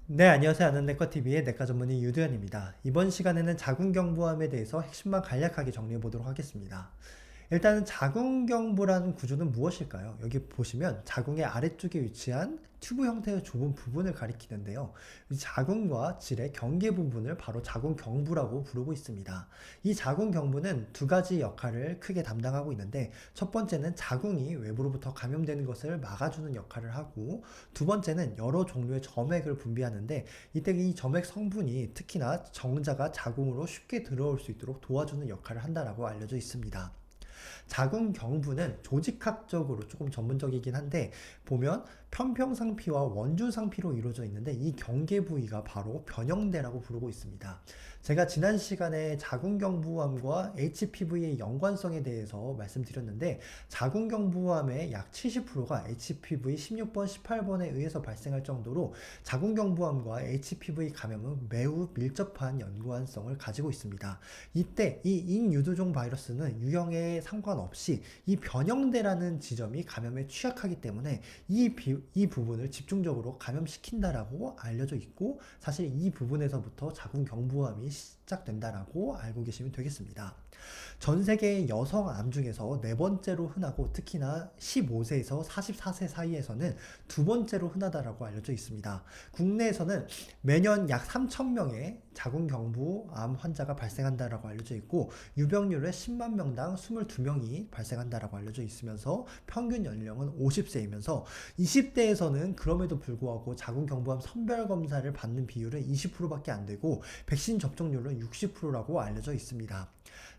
네, 안녕하세요. 아는내과TV의 내과 전문의 유두현입니다. 이번 시간에는 자궁경부암에 대해서 핵심만 간략하게 정리해 보도록 하겠습니다. 일단은 자궁경부라는 구조는 무엇일까요? 여기 보시면 자궁의 아래쪽에 위치한 튜브 형태의 좁은 부분을 가리키는데요. 이 자궁과 질의 경계 부분을 바로 자궁경부라고 부르고 있습니다. 이 자궁경부는 두 가지 역할을 크게 담당하고 있는데, 첫 번째는 자궁이 외부로부터 감염되는 것을 막아주는 역할을 하고, 두 번째는 여러 종류의 점액을 분비하는데, 이때 이 점액 성분이 특히나 정자가 자궁으로 쉽게 들어올 수 있도록 도와주는 역할을 한다라고 알려져 있습니다. 자궁경부는 조직학적으로 조금 전문적이긴 한데, 보면 편평상피와 원주상피로 이루어져 있는데, 이 경계 부위가 바로 변형대라고 부르고 있습니다. 제가 지난 시간에 자궁경부암과 HPV의 연관성에 대해서 말씀드렸는데, 자궁경부암의 약 70%가 HPV 16번, 18번에 의해서 발생할 정도로 자궁경부암과 HPV 감염은 매우 밀접한 연관성을 가지고 있습니다. 이때 이 인유두종 바이러스는 유형에 상관없이 이 변형대라는 지점이 감염에 취약하기 때문에 이 부분을 집중적으로 감염시킨다라고 알려져 있고, 사실 이 부분에서부터 자궁경부암이 시작된다라고 알고 계시면 되겠습니다. 전 세계의 여성 암 중에서 네 번째로 흔하고, 특히나 15세에서 44세 사이에서는 두 번째로 흔하다라고 알려져 있습니다. 국내에서는 매년 약 3,000명의 자궁경부암 환자가 발생한다라고 알려져 있고, 유병률은 10만 명당 22명이 발생한다라고 알려져 있으면서 평균 연령은 50세이면서, 20대에서는 그럼에도 불구하고 자궁경부암 선별검사를 받는 비율은 20%밖에 안 되고, 백신 접종률은 60%라고 알려져 있습니다.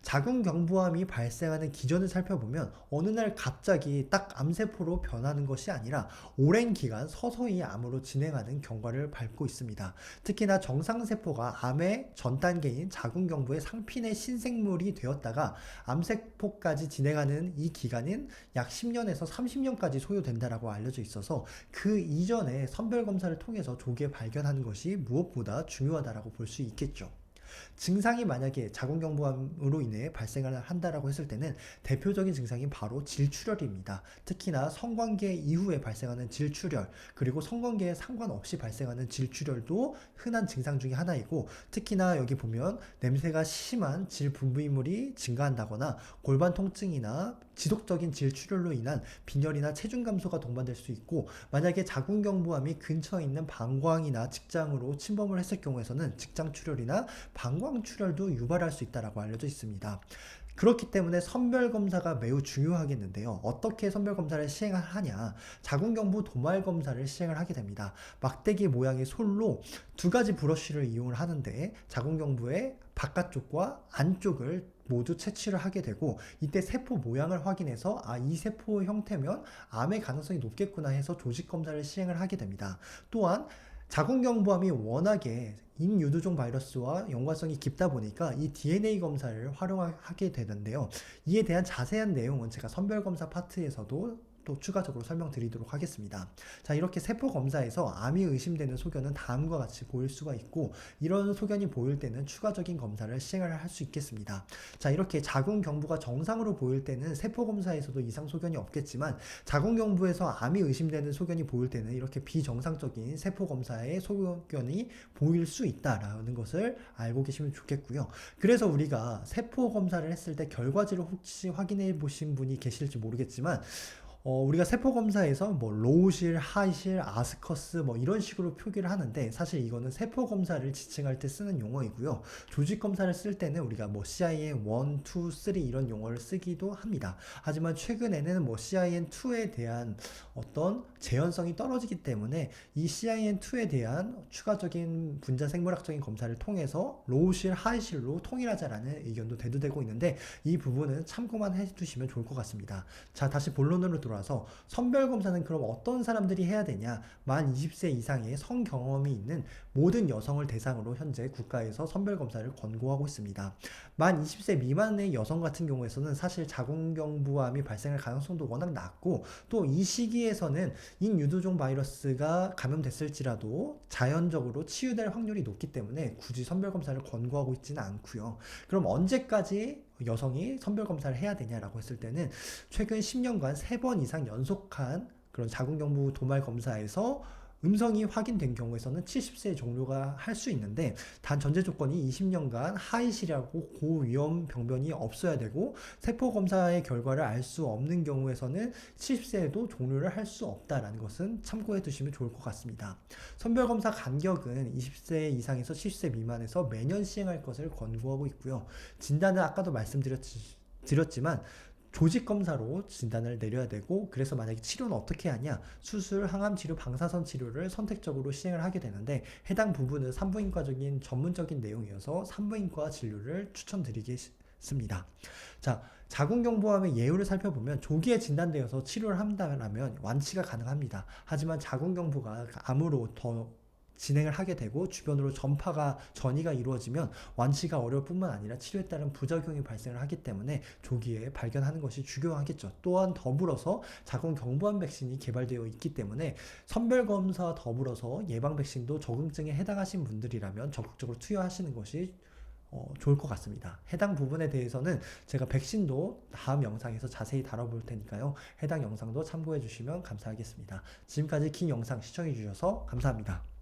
자궁경부암이 발생하는 기전을 살펴보면 어느 날 갑자기 딱 암세포로 변하는 것이 아니라 오랜 기간 서서히 암으로 진행하는 경과를 밟고 있습니다. 특히나 정상세포가 암의 전 단계인 자궁경부의 상핀의 신생물이 되었다가 암세포까지 진행하는 이 기간은 약 10년에서 30년까지 소요된다라고 알려져 있어서, 그 이전에 선별검사를 통해서 조기에 발견하는 것이 무엇보다 중요하다라고 볼 수 있겠죠. 증상이 만약에 자궁경부암으로 인해 발생을 한다라고 했을 때는 대표적인 증상이 바로 질출혈입니다. 특히나 성관계 이후에 발생하는 질출혈, 그리고 성관계에 상관없이 발생하는 질출혈도 흔한 증상 중에 하나이고, 특히나 여기 보면 냄새가 심한 질 분비물이 증가한다거나 골반 통증이나 지속적인 질출혈로 인한 빈혈이나 체중 감소가 동반될 수 있고, 만약에 자궁경부암이 근처에 있는 방광이나 직장으로 침범을 했을 경우에서는 직장 출혈이나 방광 출혈도 유발할 수 있다고 알려져 있습니다. 그렇기 때문에 선별검사가 매우 중요하겠는데요. 어떻게 선별검사를 시행을 하냐? 자궁경부 도말검사를 시행을 하게 됩니다. 막대기 모양의 솔로 두 가지 브러쉬를 이용을 하는데, 자궁경부의 바깥쪽과 안쪽을 모두 채취를 하게 되고, 이때 세포 모양을 확인해서 이 세포 형태면 암의 가능성이 높겠구나 해서 조직 검사를 시행을 하게 됩니다. 또한 자궁경부암이 워낙에 인유두종 바이러스와 연관성이 깊다 보니까 이 DNA 검사를 활용하게 되는데요. 이에 대한 자세한 내용은 제가 선별검사 파트에서도 또 추가적으로 설명드리도록 하겠습니다. 자, 이렇게 세포 검사에서 암이 의심되는 소견은 다음과 같이 보일 수가 있고, 이런 소견이 보일 때는 추가적인 검사를 시행을 할 수 있겠습니다. 자, 이렇게 자궁경부가 정상으로 보일 때는 세포 검사에서도 이상 소견이 없겠지만, 자궁경부에서 암이 의심되는 소견이 보일 때는 이렇게 비정상적인 세포 검사의 소견이 보일 수 있다라는 것을 알고 계시면 좋겠고요. 그래서 우리가 세포 검사를 했을 때 결과지를 혹시 확인해 보신 분이 계실지 모르겠지만, 우리가 세포 검사에서 뭐 로우실, 하이실, 아스커스 뭐 이런 식으로 표기를 하는데, 사실 이거는 세포 검사를 지칭할 때 쓰는 용어이고요. 조직 검사를 쓸 때는 우리가 뭐 CIN 1, 2, 3 이런 용어를 쓰기도 합니다. 하지만 최근에는 뭐 CIN2에 대한 어떤 재현성이 떨어지기 때문에 이 CIN2에 대한 추가적인 분자 생물학적인 검사를 통해서 로우실, 하이실로 통일하자라는 의견도 대두되고 있는데, 이 부분은 참고만 해두시면 좋을 것 같습니다. 자, 다시 본론으로 돌아와서 선별검사는 그럼 어떤 사람들이 해야 되냐? 만 20세 이상의 성경험이 있는 모든 여성을 대상으로 현재 국가에서 선별검사를 권고하고 있습니다. 만 20세 미만의 여성 같은 경우에서는 사실 자궁경부암이 발생할 가능성도 워낙 낮고, 또 이 시기에서는 인유두종 바이러스가 감염됐을지라도 자연적으로 치유될 확률이 높기 때문에 굳이 선별검사를 권고하고 있지는 않고요. 그럼 언제까지 여성이 선별검사를 해야 되냐라고 했을 때는, 최근 10년간 3번 이상 연속한 그런 자궁경부 도말 검사에서 음성이 확인된 경우에서는 70세에 종료가 할 수 있는데 단 전제 조건이 20년간 하이시라고 고위험 병변이 없어야 되고 세포 검사의 결과를 알 수 없는 경우에서는 70세에도 종료를 할 수 없다라는 것은 참고해 두시면 좋을 것 같습니다. 선별검사 간격은 20세 이상에서 70세 미만에서 매년 시행할 것을 권고하고 있고요. 진단은 아까도 말씀드렸지만 조직검사로 진단을 내려야 되고, 그래서 만약에 치료는 어떻게 하냐, 수술, 항암치료, 방사선 치료를 선택적으로 시행을 하게 되는데 해당 부분은 산부인과적인 전문적인 내용이어서 산부인과 진료를 추천드리겠습니다. 자, 자궁경부암의 예후를 살펴보면 조기에 진단되어서 치료를 한다면 완치가 가능합니다. 하지만 자궁경부가 암으로 더 진행을 하게 되고 주변으로 전이가 이루어지면 완치가 어려울 뿐만 아니라 치료에 따른 부작용이 발생을 하기 때문에 조기에 발견하는 것이 중요하겠죠. 또한 더불어서 자궁경부암 백신이 개발되어 있기 때문에 선별검사와 더불어서 예방 백신도 적응증에 해당하신 분들이라면 적극적으로 투여하시는 것이 좋을 것 같습니다. 해당 부분에 대해서는 제가 백신도 다음 영상에서 자세히 다뤄볼 테니까요. 해당 영상도 참고해 주시면 감사하겠습니다. 지금까지 긴 영상 시청해 주셔서 감사합니다.